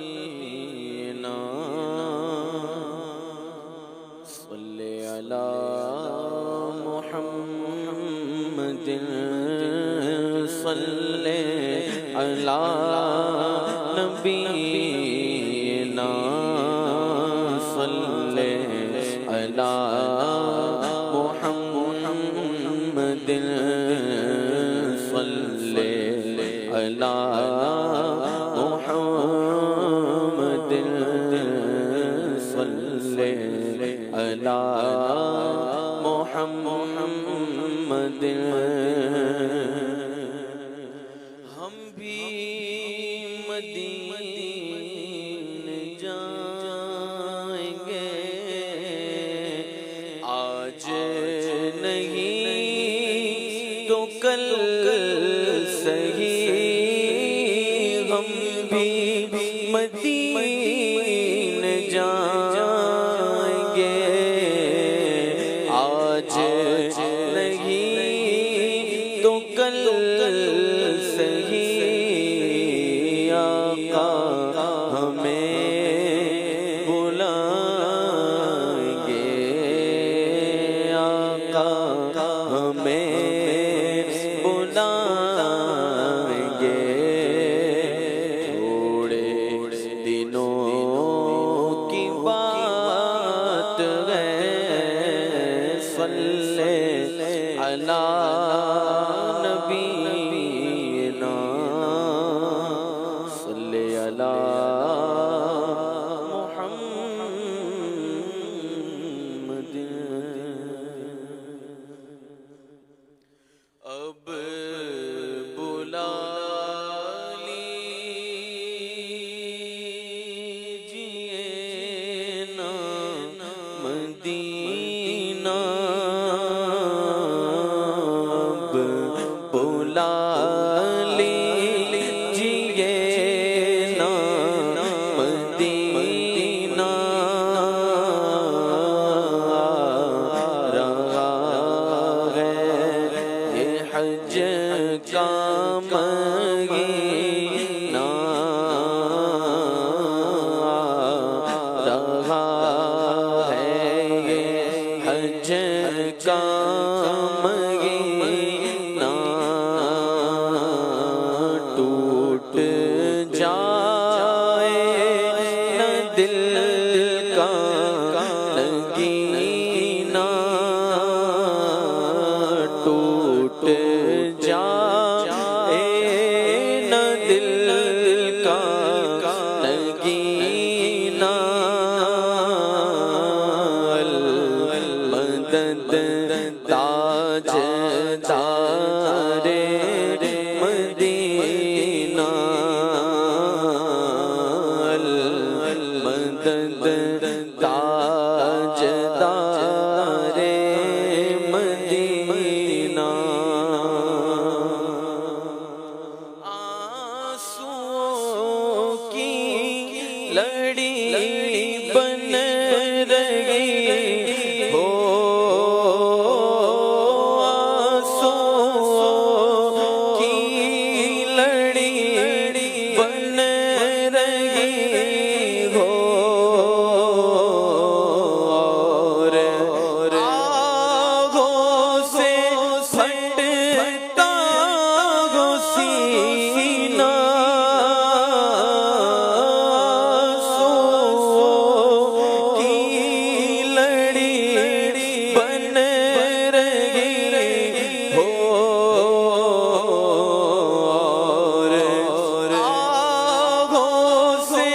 نبینا صلی علی محمد صلی علی نبینا صلی علی محمد صلی علی محمد صلی علی محمد ہم بھی مدینے جائیں گے آج نہیں تو کل صحیح ہم بھی مدینے جائیں گے آج نہیں تو کل صحیح آقا ہمیں بلائیں گے آقا ہمیں بلائیں گے تھوڑے دنوں کی بات ہے صلی علی نبینا صلی علی محمد اب بلا لیجئے نا مدینہ اب بلا لیجئے نا مدینہ رہا ہے یہ حج کا مہینہ رہا ہے یہ حج کا مہینہ ٹوٹ جائے نہ دل کا نگینہ ٹوٹ جائے نہ دل کا نگینہ المدد تاج دار مدینہ المدد تاج دار مدینہ آنسوؤں کی لڑی بن رہی ہو آنسوؤں کی لڑی بن رہی ہو اور آہوں سے پھٹتا ہو سینہ آنسوؤں کی لڑی بن رہی ہو اور آہوں سے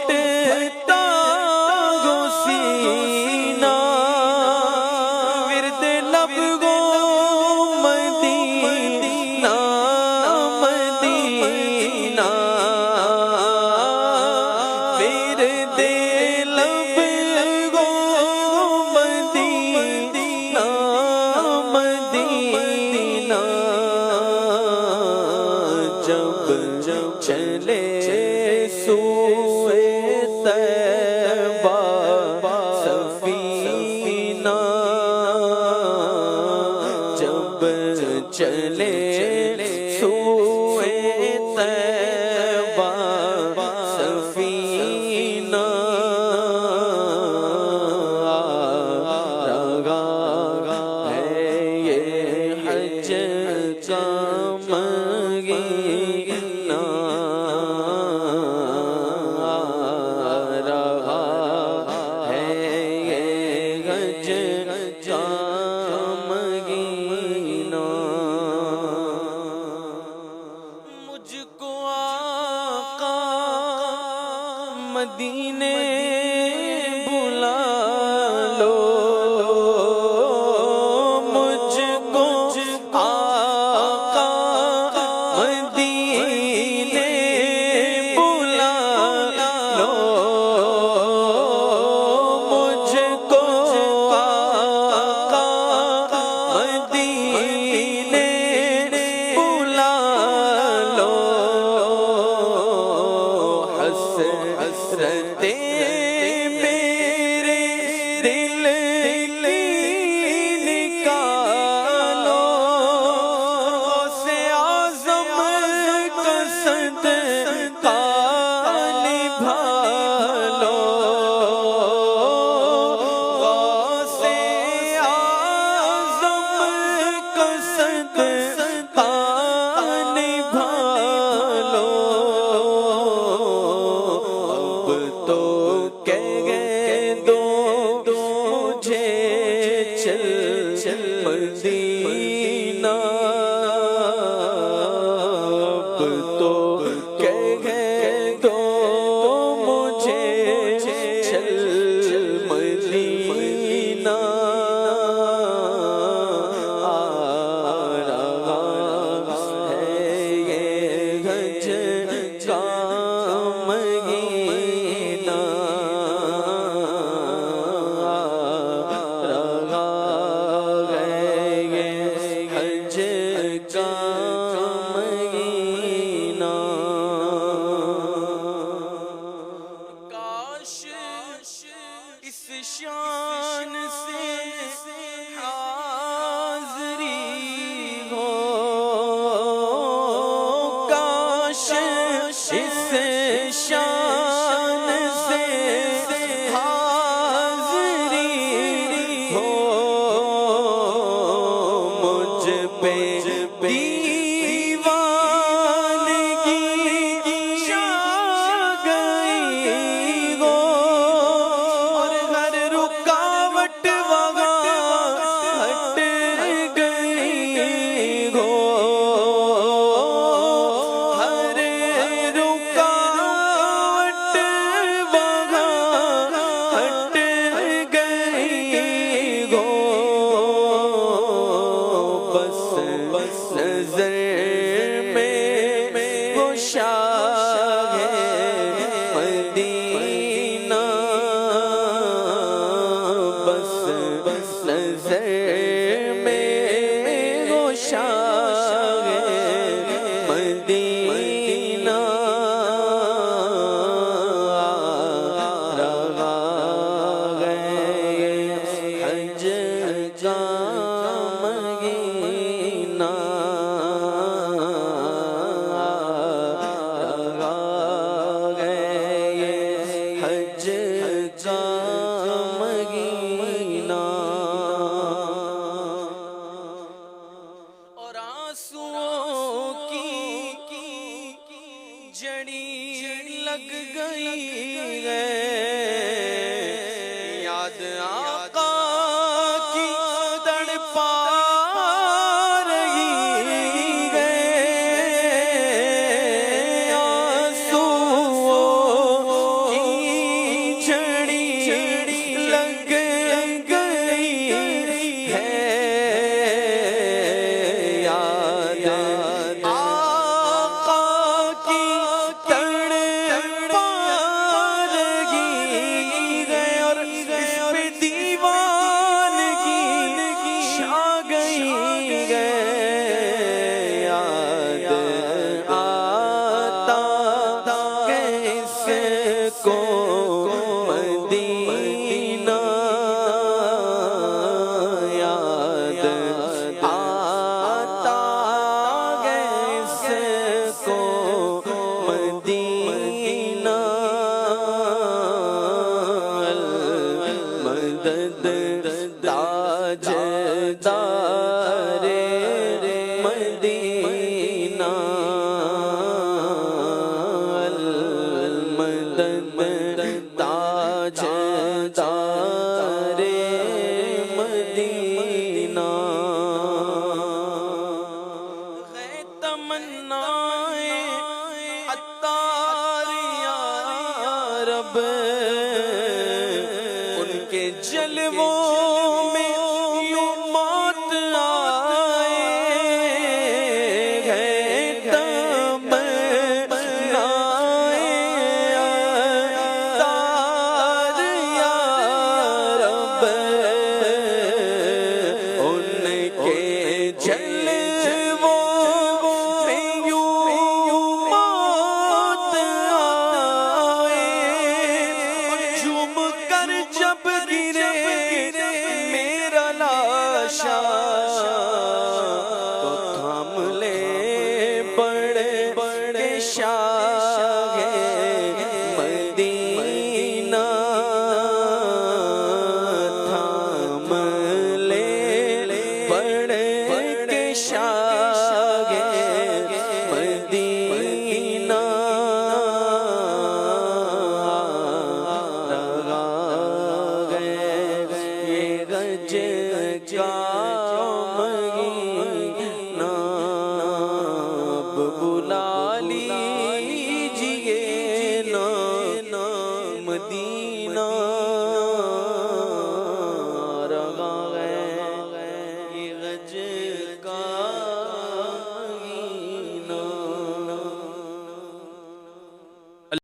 پھٹتا ہو سینہ ورد لب گو مدینہ مدینہ ورد لب گو مدینہ مدینہ جب چلے سوئے طیبہ سفینہ جب چلے سوئے غمگین رہا ہے یہ گنج غمگین مجھ کو آقا مدینے بلا لو مجھ کو آقا مدینے بلا لو مجھ کو آقا مدینے بلا لو حسرتیں میرے دل کی نکالو سے اعظم کا صدقہ نبھا لو سے اعظم کا صدقہ نبھا لو اب تو کہہ دو مجھے چل مدینہ اب تو کہہ دو مجھے چل مدینہ آ رہا ہے یہ گنج غمگین رہا ہے یہ گنج غمگین کاش اس شان سے حاضری ہو کاش اس شان سے حاضری ہو مجھ پہ دیوانگی چھا گئی ہو اور ہر رکاوٹ وہاں ہٹ گئی ہو ہر رکاوٹ وہاں ہٹ گئی ہو بس نظر میں وہ شاہ مدینہ بس نظر میں وہ شاہ مدینہ رہا ہے حج غمگین رہا ہے حج غمگین اور آنسوؤں کی جڑی لگ گئی ہے یاد آقا کی تڑپا رہی ہے آنسوؤں کی جڑی لگ گئی ہے یاد آقا کی تڑپا رہی مدینہ المدد تاجدار مدینہ ہے تمنا